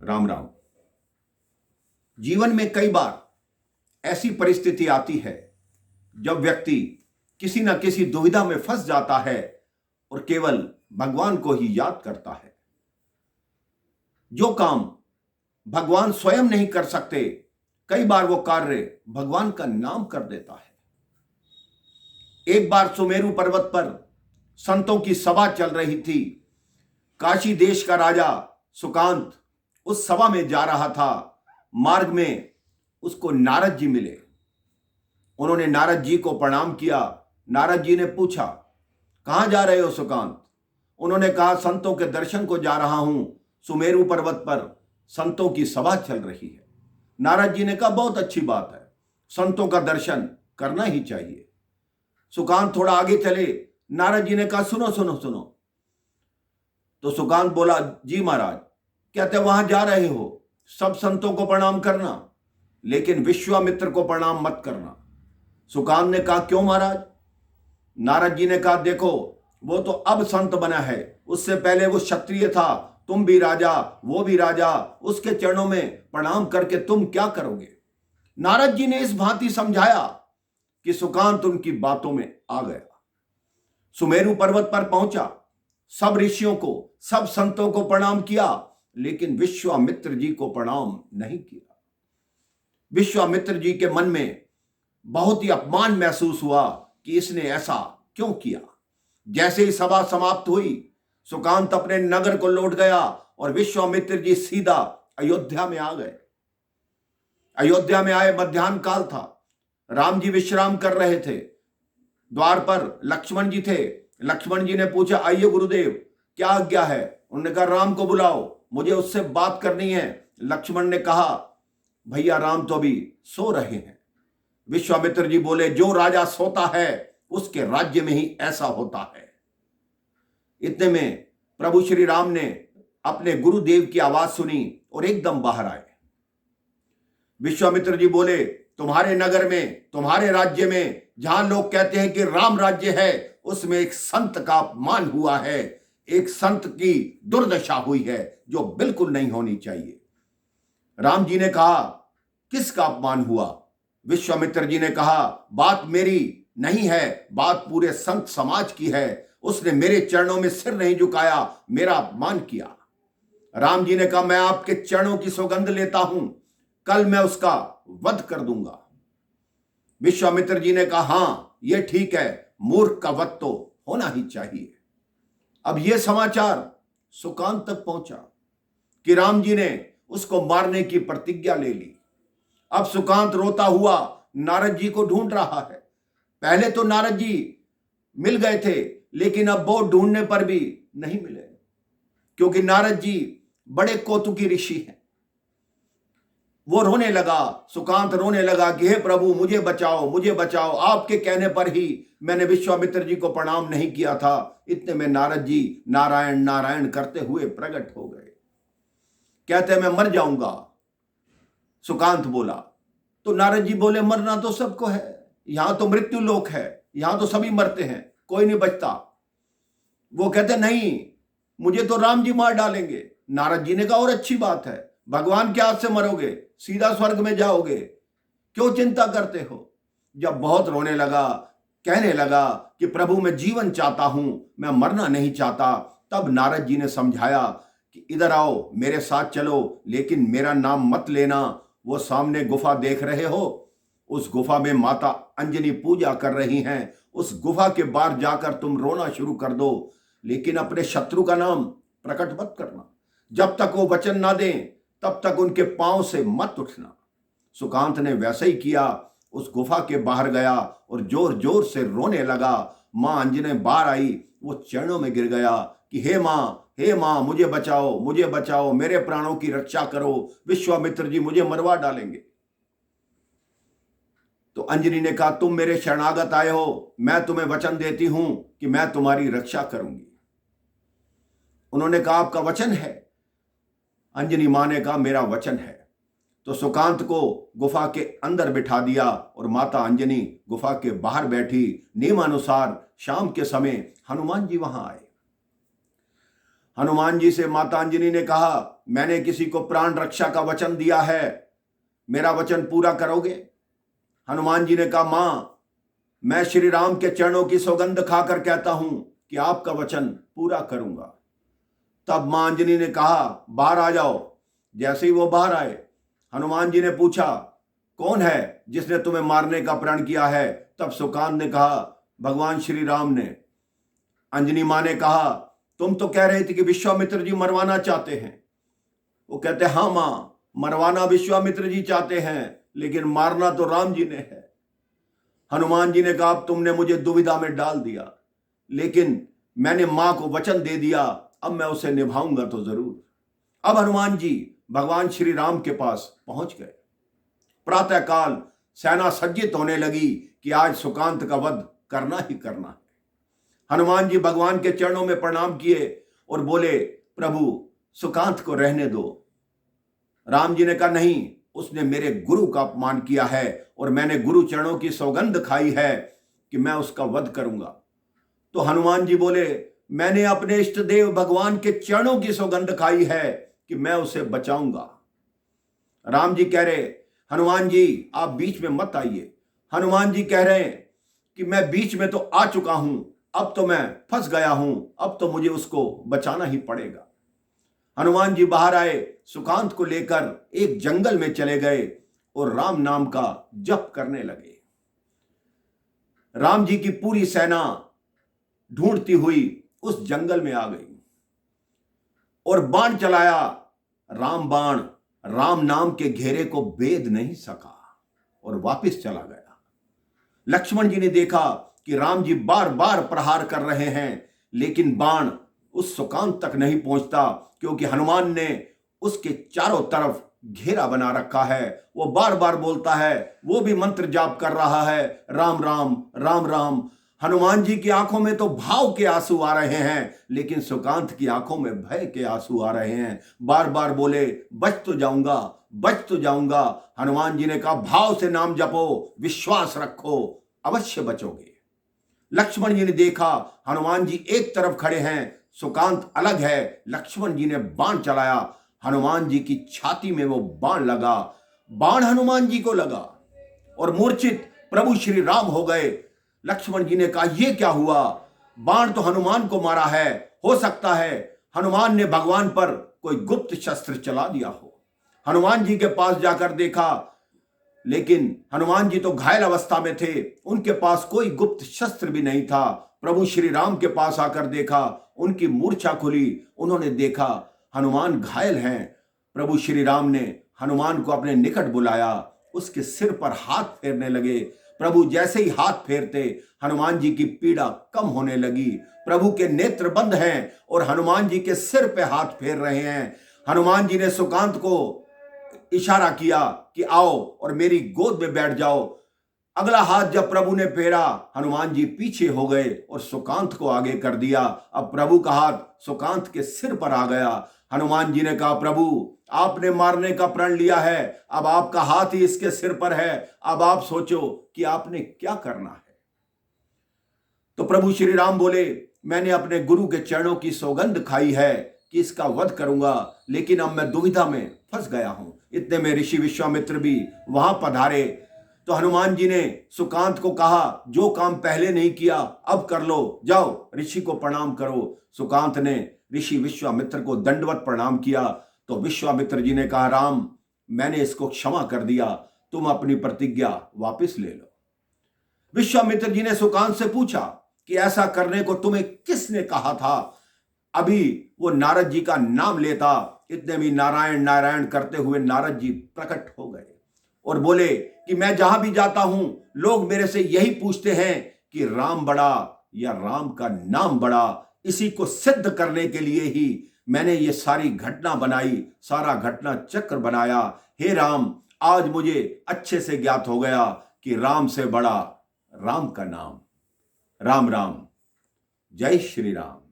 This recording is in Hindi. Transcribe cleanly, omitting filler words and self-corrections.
राम राम। जीवन में कई बार ऐसी परिस्थिति आती है जब व्यक्ति किसी न किसी दुविधा में फंस जाता है और केवल भगवान को ही याद करता है। जो काम भगवान स्वयं नहीं कर सकते, कई बार वो कार्य भगवान का नाम कर देता है। एक बार सुमेरु पर्वत पर संतों की सभा चल रही थी। काशी देश का राजा सुकांत उस सभा में जा रहा था। मार्ग में उसको नारद जी मिले। उन्होंने नारद जी को प्रणाम किया। नारद जी ने पूछा, कहां जा रहे हो सुकांत? उन्होंने कहा, संतों के दर्शन को जा रहा हूं। सुमेरु पर्वत पर संतों की सभा चल रही है। नारद जी ने कहा, बहुत अच्छी बात है, संतों का दर्शन करना ही चाहिए। सुकांत थोड़ा आगे चले। नारद जी ने कहा, सुनो सुनो सुनो। तो सुकांत बोला, जी महाराज। कहते, वहां जा रहे हो, सब संतों को प्रणाम करना, लेकिन विश्वामित्र को प्रणाम मत करना। सुकांत ने कहा, क्यों महाराज? नारद जी ने कहा, देखो, वो तो अब संत बना है, उससे पहले वो क्षत्रिय था। तुम भी राजा, वो भी राजा, उसके चरणों में प्रणाम करके तुम क्या करोगे? नारद जी ने इस भांति समझाया कि सुकांत उनकी बातों में आ गया। सुमेरु पर्वत पर पहुंचा, सब ऋषियों को, सब संतों को प्रणाम किया, लेकिन विश्वामित्र जी को प्रणाम नहीं किया। विश्वामित्र जी के मन में बहुत ही अपमान महसूस हुआ कि इसने ऐसा क्यों किया। जैसे ही सभा समाप्त हुई, सुकांत अपने नगर को लौट गया और विश्वामित्र जी सीधा अयोध्या में आ गए। अयोध्या में आए, मध्याह्न काल था। राम जी विश्राम कर रहे थे। द्वार पर लक्ष्मण जी थे। लक्ष्मण जी ने पूछा, आइए गुरुदेव, क्या आज्ञा है? उन्होंने कहा, राम को बुलाओ, मुझे उससे बात करनी है। लक्ष्मण ने कहा, भैया राम तो अभी सो रहे हैं। विश्वामित्र जी बोले, जो राजा सोता है उसके राज्य में ही ऐसा होता है। इतने में प्रभु श्री राम ने अपने गुरुदेव की आवाज सुनी और एकदम बाहर आए। विश्वामित्र जी बोले, तुम्हारे नगर में, तुम्हारे राज्य में, जहां लोग कहते हैं कि राम राज्य है, उसमें एक संत का अपमान हुआ है, एक संत की दुर्दशा हुई है, जो बिल्कुल नहीं होनी चाहिए। राम जी ने कहा, किसका अपमान हुआ? विश्वामित्र जी ने कहा, बात मेरी नहीं है, बात पूरे संत समाज की है। उसने मेरे चरणों में सिर नहीं झुकाया, मेरा अपमान किया। राम जी ने कहा, मैं आपके चरणों की सौगंध लेता हूं, कल मैं उसका वध कर दूंगा। विश्वामित्र जी ने कहा, हां यह ठीक है, मूर्ख का वध तो होना ही चाहिए। अब यह समाचार सुकांत तक पहुंचा कि राम जी ने उसको मारने की प्रतिज्ञा ले ली। अब सुकांत रोता हुआ नारद जी को ढूंढ रहा है। पहले तो नारद जी मिल गए थे, लेकिन अब बहुत ढूंढने पर भी नहीं मिले, क्योंकि नारद जी बड़े कौतुकी ऋषि हैं। वो रोने लगा, सुकांत रोने लगा कि हे प्रभु, मुझे बचाओ, मुझे बचाओ, आपके कहने पर ही मैंने विश्वामित्र जी को प्रणाम नहीं किया था। इतने में नारद जी नारायण नारायण करते हुए प्रकट हो गए। कहते, मैं मर जाऊंगा। सुकांत बोला। तो नारद जी बोले, मरना तो सबको है, यहां तो मृत्यु लोक है, यहां तो सभी मरते हैं, कोई नहीं बचता। वो कहते, नहीं, मुझे तो राम जी मार डालेंगे। नारद जी ने कहा, और अच्छी बात है, भगवान के हाथ से मरोगे, सीधा स्वर्ग में जाओगे, क्यों चिंता करते हो? जब बहुत रोने लगा, कहने लगा कि प्रभु मैं जीवन चाहता हूं, मैं मरना नहीं चाहता, तब नारद जी ने समझाया कि इधर आओ, मेरे साथ चलो, लेकिन मेरा नाम मत लेना। वो सामने गुफा देख रहे हो, उस गुफा में माता अंजनी पूजा कर रही हैं। उस गुफा के बाहर जाकर तुम रोना शुरू कर दो, लेकिन अपने शत्रु का नाम प्रकट मत करना। जब तक वो वचन ना दें, तब तक उनके पांव से मत उठना। सुकांत ने वैसे ही किया, उस गुफा के बाहर गया और जोर जोर से रोने लगा। मां अंजनी बाहर आई, वो चरणों में गिर गया कि हे मां, मुझे बचाओ, मुझे बचाओ, मेरे प्राणों की रक्षा करो, विश्वामित्र जी मुझे मरवा डालेंगे। तो अंजनी ने कहा, तुम मेरे शरणागत आए हो, मैं तुम्हें वचन देती हूं कि मैं तुम्हारी रक्षा करूंगी। उन्होंने कहा, आपका वचन है? अंजनी मां ने कहा, मेरा वचन है। तो सुकांत को गुफा के अंदर बिठा दिया और माता अंजनी गुफा के बाहर बैठी। नियमानुसार शाम के समय हनुमान जी वहां आए। हनुमान जी से माता अंजनी ने कहा, मैंने किसी को प्राण रक्षा का वचन दिया है, मेरा वचन पूरा करोगे? हनुमान जी ने कहा, मां, मैं श्री राम के चरणों की सौगंध खाकर कहता हूं कि आपका वचन पूरा करूंगा। तब मां अंजनी ने कहा, बाहर आ जाओ। जैसे ही वो बाहर आए, हनुमान जी ने पूछा, कौन है जिसने तुम्हें मारने का प्रण किया है? तब सुकांत ने कहा, भगवान श्री राम ने। अंजनी मां ने कहा, तुम तो कह रहे थे कि विश्वामित्र जी मरवाना चाहते हैं। वो कहते, हाँ मां, मरवाना विश्वामित्र जी चाहते हैं, लेकिन मारना तो राम जी ने है। हनुमान जी ने कहा, अब तुमने मुझे दुविधा में डाल दिया, लेकिन मैंने मां को वचन दे दिया, अब मैं उसे निभाऊंगा तो जरूर। अब हनुमान जी भगवान श्री राम के पास पहुंच गए। प्रातःकाल सेना सज्जित होने लगी कि आज सुकांत का वध करना ही करना है। हनुमान जी भगवान के चरणों में प्रणाम किए और बोले, प्रभु सुकांत को रहने दो। राम जी ने कहा, नहीं, उसने मेरे गुरु का अपमान किया है और मैंने गुरु चरणों की सौगंध खाई है कि मैं उसका वध करूंगा। तो हनुमान जी बोले, मैंने अपने इष्ट देव भगवान के चरणों की सौगंध खाई है कि मैं उसे बचाऊंगा। राम जी कह रहे, हनुमान जी आप बीच में मत आइए। हनुमान जी कह रहे हैं कि मैं बीच में तो आ चुका हूं, अब तो मैं फंस गया हूं, अब तो मुझे उसको बचाना ही पड़ेगा। हनुमान जी बाहर आए, सुकांत को लेकर एक जंगल में चले गए और राम नाम का जप करने लगे। राम जी की पूरी सेना ढूंढती हुई उस जंगल में आ गई और बाण चलाया। राम बाण राम नाम के घेरे को भेद नहीं सका और वापस चला गया। लक्ष्मण जी ने देखा कि राम जी बार बार प्रहार कर रहे हैं, लेकिन बाण उस सुकांत तक नहीं पहुंचता, क्योंकि हनुमान ने उसके चारों तरफ घेरा बना रखा है। वो बार बार बोलता है, वो भी मंत्र जाप कर रहा है, राम राम राम राम। हनुमान जी की आंखों में तो भाव के आंसू आ रहे हैं, लेकिन सुकांत की आंखों में भय के आंसू आ रहे हैं। बार बार बोले, बच तो जाऊंगा, बच तो जाऊंगा। हनुमान जी ने कहा, भाव से नाम जपो, विश्वास रखो, अवश्य बचोगे। लक्ष्मण जी ने देखा हनुमान जी एक तरफ खड़े हैं, सुकांत अलग है। लक्ष्मण जी ने बाण चलाया, हनुमान जी की छाती में वो बाण लगा। बाण हनुमान जी को लगा और मूर्छित प्रभु श्री राम हो गए। लक्ष्मण जी ने कहा, यह क्या हुआ? बाण तो हनुमान को मारा है, हो सकता है हनुमान ने भगवान पर कोई गुप्त शस्त्र चला दिया हो। हनुमान जी के पास जाकर देखा, लेकिन हनुमान जी तो घायल अवस्था में थे, उनके पास कोई गुप्त शस्त्र भी नहीं था। प्रभु श्री राम के पास आकर देखा, उनकी मूर्छा खुली, उन्होंने देखा हनुमान घायल हैं। प्रभु श्री राम ने हनुमान को अपने निकट बुलाया, उसके सिर पर हाथ फेरने लगे। प्रभु जैसे ही हाथ फेरते, हनुमान जी की पीड़ा कम होने लगी। प्रभु के नेत्र बंद हैं और हनुमान जी के सिर पे हाथ फेर रहे हैं। हनुमान जी ने सुकांत को इशारा किया कि आओ और मेरी गोद में बैठ जाओ। अगला हाथ जब प्रभु ने फेरा, हनुमान जी पीछे हो गए और सुकांत को आगे कर दिया। अब प्रभु का हाथ सुकांत के सिर पर आ गया। हनुमान जी ने कहा, प्रभु आपने मारने का प्रण लिया है, अब आपका हाथ ही इसके सिर पर है, अब आप सोचो कि आपने क्या करना है। तो प्रभु श्री राम बोले, मैंने अपने गुरु के चरणों की सौगंध खाई है कि इसका वध करूंगा, लेकिन अब मैं दुविधा में फंस गया हूं। इतने में ऋषि विश्वामित्र भी वहां पधारे। तो हनुमान जी ने सुकांत को कहा, जो काम पहले नहीं किया अब कर लो, जाओ ऋषि को प्रणाम करो। सुकांत ने ऋषि विश्वामित्र को दंडवत प्रणाम किया। तो विश्वामित्र जी ने कहा, राम, मैंने इसको क्षमा कर दिया, तुम अपनी प्रतिज्ञा वापस ले लो। विश्वामित्र जी ने सुकांत से पूछा कि ऐसा करने को तुम्हें किसने कहा था? अभी वो नारद जी का नाम लेता, इतने भी नारायण नारायण करते हुए नारद जी प्रकट हो गए और बोले कि मैं जहां भी जाता हूं, लोग मेरे से यही पूछते हैं कि राम बड़ा या राम का नाम बड़ा। इसी को सिद्ध करने के लिए ही मैंने ये सारी घटना बनाई, सारा घटना चक्र बनाया। हे राम, आज मुझे अच्छे से ज्ञात हो गया कि राम से बड़ा राम का नाम। राम राम, जय श्री राम।